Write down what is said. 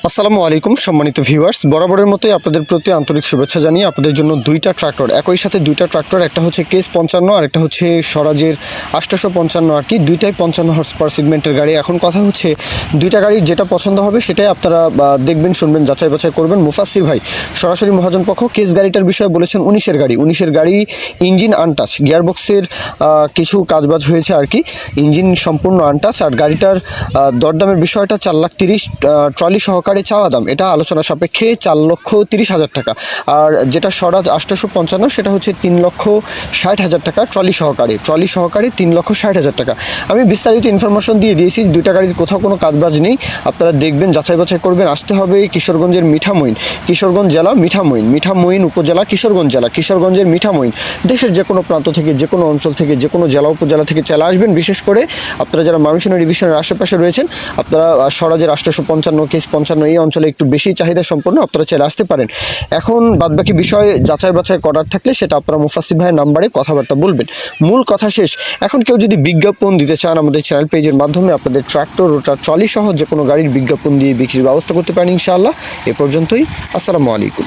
আসসালামু আলাইকুম সম্মানিত ভিউয়ার্স, বরাবরের মতোই আপনাদের প্রতি আন্তরিক শুভেচ্ছা জানিয়ে আপনাদের জন্য দুইটা ট্রাক্টর, একই সাথে দুইটা ট্রাক্টর, একটা হচ্ছে কেস 55 আর একটা হচ্ছে স্বরাজের 855 আর কি, দুইটাই 55 হর্স পাওয়ার সেগমেন্টের গাড়ি। এখন কথা হচ্ছে দুইটা গাড়ির যেটা পছন্দ হবে সেটাই আপনারা দেখবেন, শুনবেন, যাচাই বাছাই করবেন। মুফাসসির ভাই সরাসরি মহাজন পক্ষ কেস গাড়িটার বিষয়ে বলেছেন 19-এর গাড়ি, ইঞ্জিন আনটাচ, গিয়ারবক্সের কিছু কাজবাজ হয়েছে আর কি, ইঞ্জিন সম্পূর্ণ আনটাচ। আর গাড়িটার দরদামের বিষয়টা 4,30,000 ট্রলি সহকারে চাওয়া দাম, এটা আলোচনা সাপেক্ষে 4,30,000 টাকা। আর যেটা স্বরাজ 855 সেটা হচ্ছে 3,60,000 টাকা ট্রলি সহকারে 3,60,000 টাকা। আমি বিস্তারিত ইনফরমেশন দিয়ে দিয়েছি, দুইটা গাড়ির কোথাও কোনো কাজবাজ নেই। আপনারা দেখবেন, যাচাই বাছাই করবেন। আসতে হবে কিশোরগঞ্জের মিঠামইন, কিশোরগঞ্জ জেলা মিঠামইন উপজেলা, কিশোরগঞ্জ জেলা, কিশোরগঞ্জের মিঠামইন। দেশের যে কোনো প্রান্ত থেকে, যে কোনো অঞ্চল থেকে, যে কোনো জেলা উপজেলা থেকে চলে আসবেন। বিশেষ করে আপনারা যারা ময়মনসিংহ ডিভিশনের আশেপাশে রয়েছেন, আপনারা স্বরাজের 855, কেস 55 এই অঞ্চলে একটু বেশি চাহিদা সম্পন্ন, আপনারা চাইলে আসতে পারেন। এখন বাদবাকি বিষয় যাচাই বাছাই করার থাকলে সেটা আপনারা মুফাসসির ভাইয়ের নাম্বারে কথাবার্তা বলবেন। মূল কথা শেষ। এখন কেউ যদি বিজ্ঞাপন দিতে চান, আমাদের চ্যানেল পেজের মাধ্যমে আপনাদের ট্রাক্টর, রোটার, ট্রলি সহ যে কোনো গাড়ির বিজ্ঞাপন দিয়ে বিক্রির ব্যবস্থা করতে পারেন ইনশাআল্লাহ। এ পর্যন্তই। আসসালামু আলাইকুম।